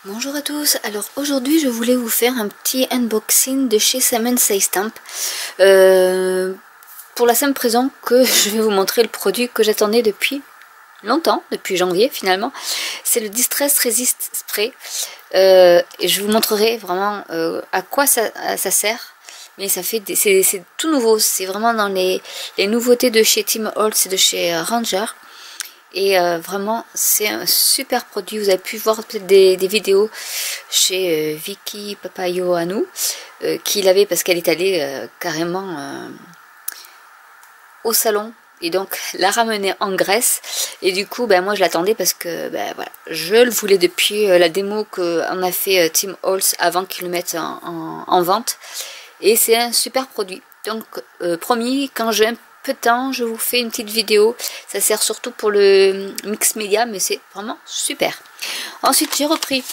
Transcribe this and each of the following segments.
Bonjour à tous, alors aujourd'hui je voulais vous faire un petit unboxing de chez Sam & Say Stamp pour la simple raison que je vais vous montrer le produit que j'attendais depuis longtemps, depuis janvier finalement. C'est le Distress Resist Spray et je vous montrerai vraiment à quoi ça sert. Mais ça fait c'est tout nouveau, c'est vraiment dans les nouveautés de chez Tim Holtz et de chez Ranger. Et vraiment c'est un super produit. Vous avez pu voir peut-être des vidéos chez Vicky Papayo à nous qui l'avait parce qu'elle est allée carrément au salon et donc la ramener en Grèce. Et du coup ben moi je l'attendais parce que ben voilà, je le voulais depuis la démo qu'on a fait Tim Holtz avant qu'ils le mettent en vente. Et c'est un super produit. Donc promis, quand j'ai un peu de temps, je vous fais une petite vidéo. Ça sert surtout pour le mix média, mais c'est vraiment super. Ensuite, j'ai repris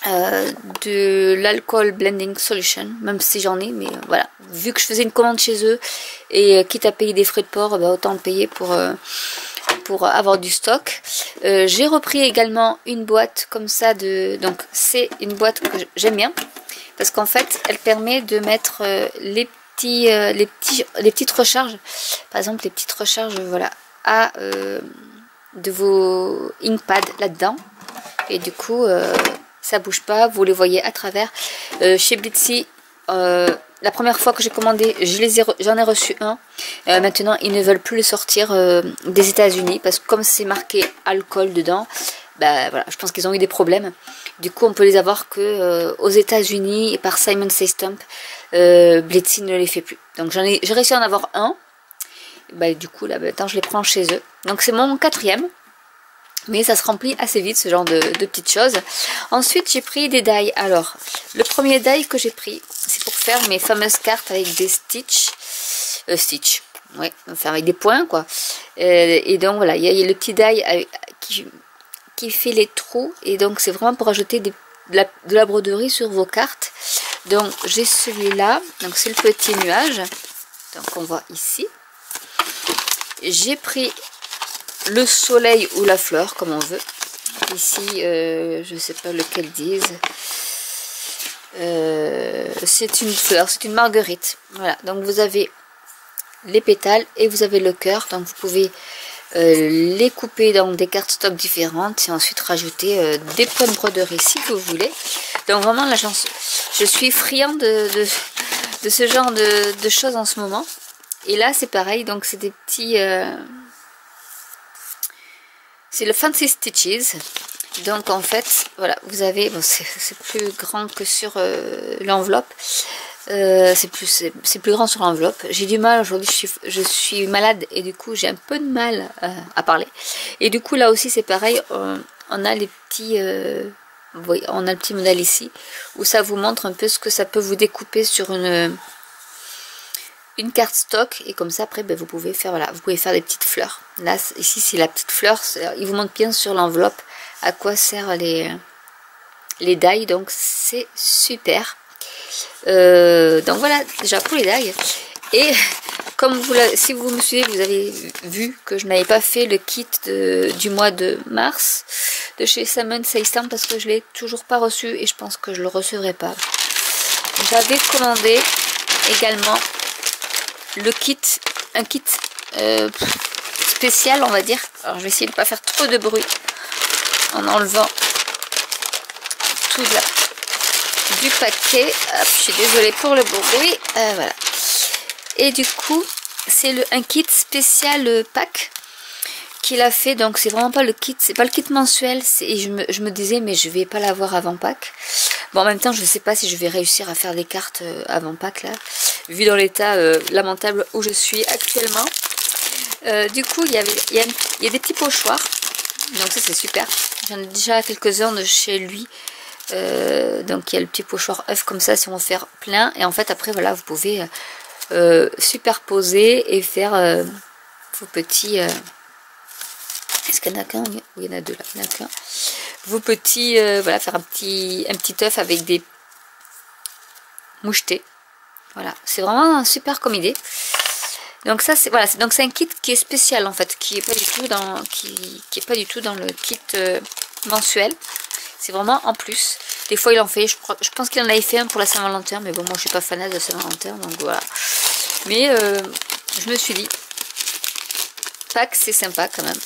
de l'alcool blending solution, même si j'en ai, mais voilà. Vu que je faisais une commande chez eux et quitte à payer des frais de port, bah, autant le payer pour avoir du stock. J'ai repris également une boîte comme ça donc c'est une boîte que j'aime bien parce qu'en fait, elle permet de mettre les petites recharges, par exemple les petites recharges, voilà, de vos inkpads là-dedans, et du coup ça bouge pas, vous les voyez à travers. Chez Blitzy, la première fois que j'ai commandé, j'en ai reçu un. Maintenant ils ne veulent plus le sortir des États-Unis parce que comme c'est marqué alcool dedans, bah voilà, je pense qu'ils ont eu des problèmes. Du coup on peut les avoir que aux États-Unis et par Sam & Say Stamp. Blitzy ne les fait plus. Donc j'ai réussi à en avoir un. Bah, du coup là maintenant je les prends chez eux. Donc c'est mon quatrième. Mais ça se remplit assez vite ce genre de petites choses. Ensuite j'ai pris des die. Alors le premier die que j'ai pris, c'est pour faire mes fameuses cartes avec des stitch. Ouais, enfin avec des points quoi. Et donc voilà, il y a le petit die qui fait les trous. Et donc c'est vraiment pour ajouter de la broderie sur vos cartes. Donc j'ai celui-là, donc c'est le petit nuage, donc on voit ici. J'ai pris le soleil ou la fleur comme on veut. Ici je ne sais pas lequel disent. C'est une fleur, c'est une marguerite. Voilà, donc vous avez les pétales et vous avez le cœur. Donc vous pouvez les couper dans des cartes stock différentes et ensuite rajouter des points de broderie si vous voulez. Donc vraiment là je suis friand de ce genre de choses en ce moment. Et là c'est pareil, donc c'est des petits c'est le Fancy Stitches. Donc en fait voilà, vous avez, bon, c'est plus grand que sur l'enveloppe. C'est plus grand sur l'enveloppe. J'ai du mal aujourd'hui, je suis malade et du coup j'ai un peu de mal à parler. Et du coup là aussi c'est pareil, on a les petits oui, on a le petit modèle ici où ça vous montre un peu ce que ça peut vous découper sur une carte stock. Et comme ça après ben, vous pouvez faire, voilà, vous pouvez faire des petites fleurs. Là ici c'est la petite fleur, il vous montre bien sur l'enveloppe à quoi servent les die. Donc c'est super. Donc voilà déjà pour les die. Et comme si vous me suivez, vous avez vu que je n'avais pas fait le kit du mois de mars de chez Sam & Say Stamp parce que je l'ai toujours pas reçu et je pense que je le recevrai pas. J'avais commandé également le kit, un kit spécial on va dire. Alors je vais essayer de ne pas faire trop de bruit en enlevant tout du paquet. Hop, je suis désolée pour le bruit. Voilà. Et du coup, c'est un kit spécial pack qu'il a fait. Donc c'est vraiment pas le kit, c'est pas le kit mensuel. Et je me disais mais je vais pas l'avoir avant Pâques. Bon, en même temps je sais pas si je vais réussir à faire des cartes avant Pâques là, vu dans l'état lamentable où je suis actuellement. Du coup il y a des petits pochoirs. Donc ça c'est super. J'en ai déjà quelques-uns de chez lui. Donc il y a le petit pochoir œuf comme ça si on veut faire plein. Et en fait après voilà, vous pouvez superposer et faire vos petits est-ce qu'il y en a qu'un? Oui, il y en a deux là, il y en a qu'un. Vos petits voilà, faire un petit œuf avec des mouchetés. Voilà, c'est vraiment super comme idée. Donc ça c'est voilà, donc c'est un kit qui est spécial en fait, qui est pas du tout dans le kit mensuel. C'est vraiment en plus. Des fois il en fait, je pense qu'il en avait fait un pour la Saint-Valentin, mais bon moi je suis pas fanat de Saint-Valentin, donc voilà. Mais je me suis dit, Pâques c'est sympa quand même.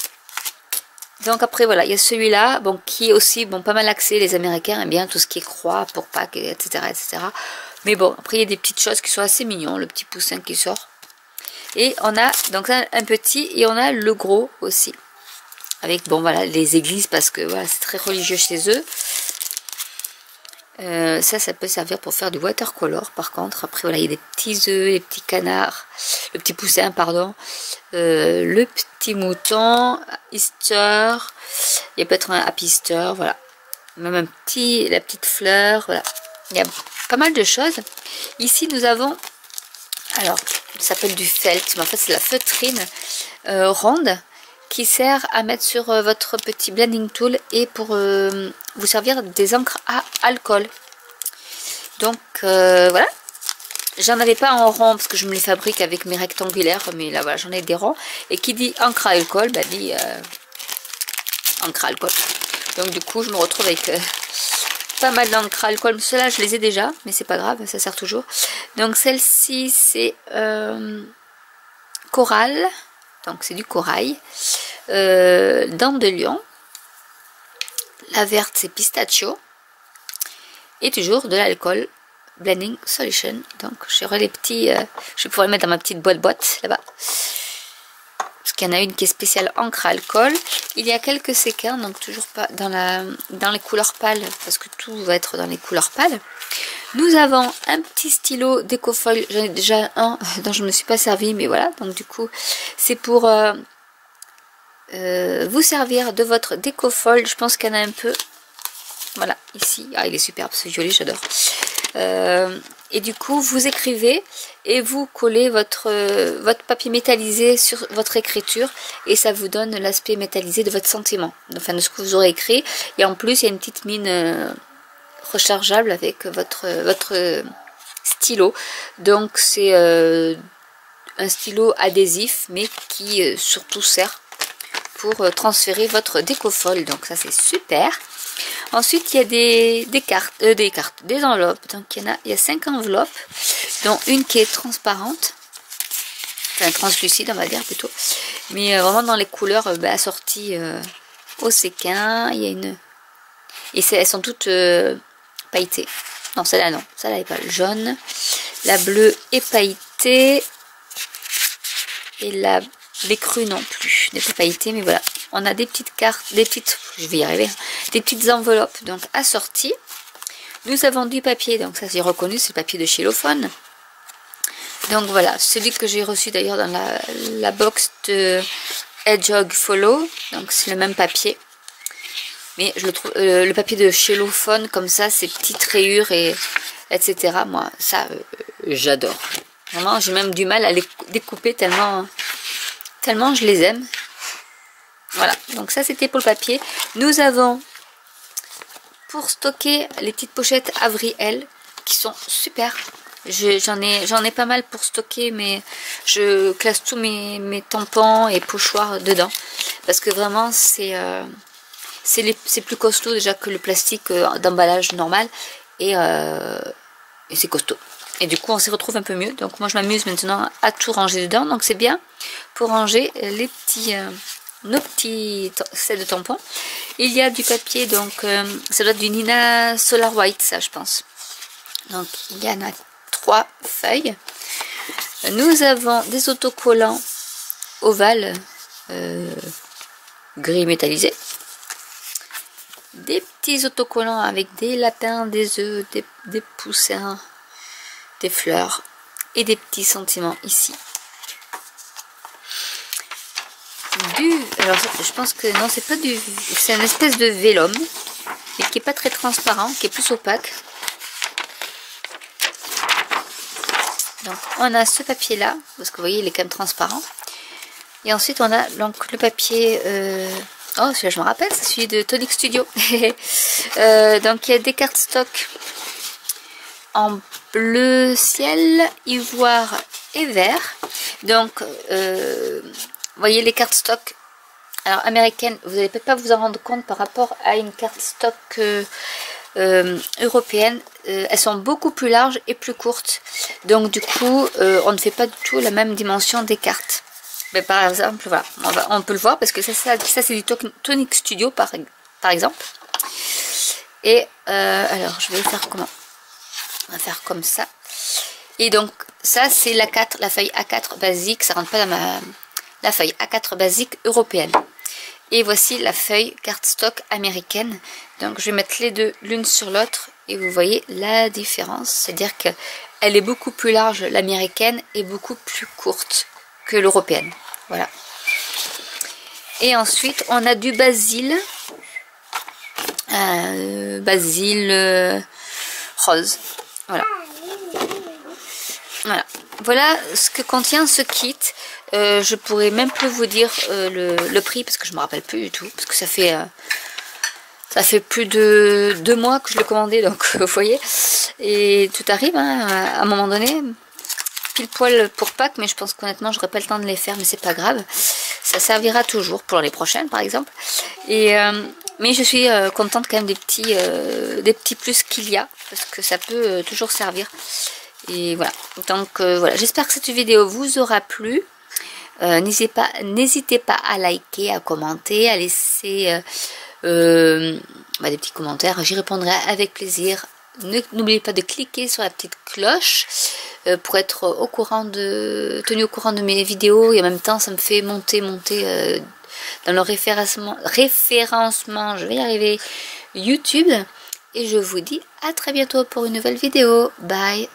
Donc après voilà, il y a celui-là, bon, qui est aussi bon, pas mal axé, les Américains aiment bien tout ce qui est croix pour Pâques, etc., etc. Mais bon, après il y a des petites choses qui sont assez mignons, le petit poussin qui sort. Et on a donc un petit et on a le gros aussi. Avec bon voilà les églises parce que voilà, c'est très religieux chez eux. Ça peut servir pour faire du watercolor par contre. Après voilà, il y a des petits œufs, les petits canards, le petit poussin pardon, le petit mouton, Easter, il y a peut-être un Happy Easter, voilà. Même la petite fleur, voilà. Il y a pas mal de choses. Ici nous avons, alors ça s'appelle du felt, mais en fait c'est la feutrine ronde qui sert à mettre sur votre petit blending tool et pour vous servir des encres à alcool. Donc voilà, j'en avais pas en rond parce que je me les fabrique avec mes rectangulaires, mais là voilà j'en ai des ronds. Et qui dit encre à alcool, bah dit encre à alcool. Donc du coup je me retrouve avec pas mal d'encre à alcool. Ceux-là je les ai déjà, mais c'est pas grave, ça sert toujours. Donc celle-ci c'est corail. Donc c'est du corail, dents de lion, la verte c'est pistachio, et toujours de l'alcool blending solution. Donc j'aurai les petits, je vais pouvoir les mettre dans ma petite boîte là-bas, parce qu'il y en a une qui est spéciale encre à alcool. Il y a quelques séquins, donc toujours pas dans les couleurs pâles, parce que tout va être dans les couleurs pâles. Nous avons un petit stylo décofoil, j'en ai déjà un dont je ne me suis pas servi, mais voilà, donc du coup c'est pour vous servir de votre décofoil. Je pense qu'il y en a un peu, voilà, ici, ah il est superbe ce violet, j'adore. Et du coup vous écrivez et vous collez votre papier métallisé sur votre écriture et ça vous donne l'aspect métallisé de votre sentiment, enfin de ce que vous aurez écrit. Et en plus il y a une petite mine rechargeable avec votre stylo. Donc c'est un stylo adhésif mais qui surtout sert pour transférer votre décofoil. Donc ça c'est super. Ensuite il y a des enveloppes. Donc il y a 5 enveloppes, dont une qui est transparente, enfin translucide on va dire plutôt, mais vraiment dans les couleurs assorties au séquin. Il y a une, et elles sont toutes pailletées. Non celle-là non, celle-là n'est pas jaune. La bleue est pailletée et les crues non plus n'est pas pailletée, mais voilà. On a des petites cartes, je vais y arriver, des petites enveloppes donc assorties. Nous avons du papier, donc ça j'ai reconnu, c'est le papier de chez Lophone. Donc voilà, celui que j'ai reçu d'ailleurs dans la box de Hedgehog Follow, donc c'est le même papier. Mais je le trouve, le papier de chez Lophone comme ça, ces petites rayures et etc. Moi ça j'adore. Vraiment j'ai même du mal à les découper tellement je les aime. Voilà, donc ça c'était pour le papier. Nous avons pour stocker les petites pochettes Avriel qui sont super. J'en ai pas mal pour stocker, mais je classe tous mes tampons et pochoirs dedans parce que vraiment c'est plus costaud déjà que le plastique d'emballage normal et c'est costaud. Et du coup on s'y retrouve un peu mieux. Donc moi je m'amuse maintenant à tout ranger dedans. Donc c'est bien pour ranger les petits nos petits sets de tampons. Il y a du papier, donc ça doit être du Nina Solar White, ça je pense. Donc il y en a 3 feuilles. Nous avons des autocollants ovales gris métallisé, des petits autocollants avec des lapins, des œufs, des poussins, des fleurs et des petits sentiments ici. Alors je pense que non, c'est pas du, c'est une espèce de vélum mais qui est pas très transparent, qui est plus opaque. Donc on a ce papier là, parce que vous voyez il est quand même transparent. Et ensuite on a donc le papier oh celui-là je me rappelle, c'est celui de Tonic Studio. Donc il y a des cartes stock en bleu ciel, ivoire et vert. Donc vous voyez les cartes stock Alors américaine, vous n'allez peut-être pas vous en rendre compte par rapport à une carte stock européenne. Elles sont beaucoup plus larges et plus courtes. Donc du coup, on ne fait pas du tout la même dimension des cartes. Mais par exemple, voilà, on peut le voir parce que ça c'est du Tonic Studio par exemple. Et alors, je vais faire comment? On va faire comme ça. Et donc, ça c'est la feuille A4 basique. Ça rentre pas dans la feuille A4 basique européenne. Et voici la feuille carte stock américaine. Donc, je vais mettre les deux l'une sur l'autre. Et vous voyez la différence. C'est-à-dire qu'elle est beaucoup plus large, l'américaine, et beaucoup plus courte que l'européenne. Voilà. Et ensuite, on a du basil. Basil rose. Voilà. Voilà ce que contient ce kit. Je pourrais même plus vous dire le prix parce que je me rappelle plus du tout, parce que ça fait plus de 2 mois que je l'ai commandé, donc vous voyez, et tout arrive hein, à un moment donné, pile poil pour Pâques, mais je pense qu'honnêtement j'aurai pas le temps de les faire, mais c'est pas grave, ça servira toujours pour l'année prochaine par exemple. Et mais je suis contente quand même des petits plus qu'il y a, parce que ça peut toujours servir. Et voilà, donc voilà, j'espère que cette vidéo vous aura plu. N'hésitez pas à liker, à commenter, à laisser des petits commentaires, j'y répondrai avec plaisir. N'oubliez pas de cliquer sur la petite cloche pour être tenu au courant de mes vidéos, et en même temps ça me fait monter dans le référencement, je vais y arriver, YouTube. Et je vous dis à très bientôt pour une nouvelle vidéo. Bye.